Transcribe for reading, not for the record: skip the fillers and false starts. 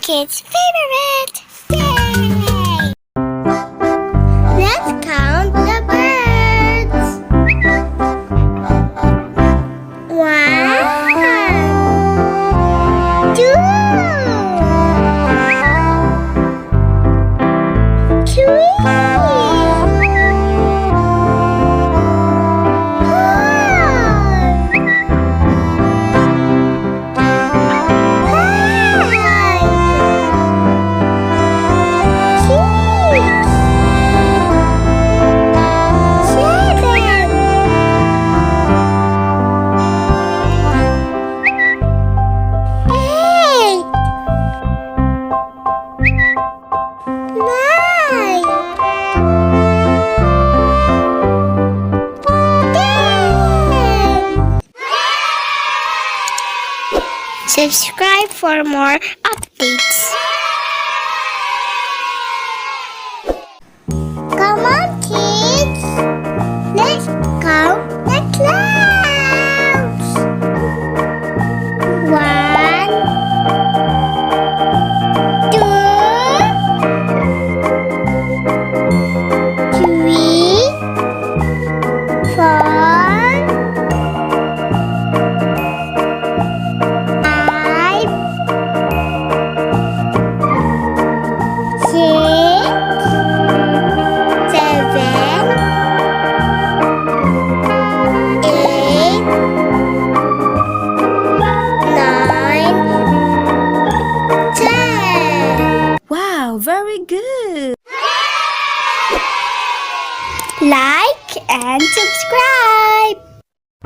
Kids' favorite! Yay! Let's count the birds. One, two, three, subscribe for more updates. Come on, kids. Let's count the clouds. One, two, three, four, five, six, seven, eight, nine, 10. Wow, very good! Like and subscribe.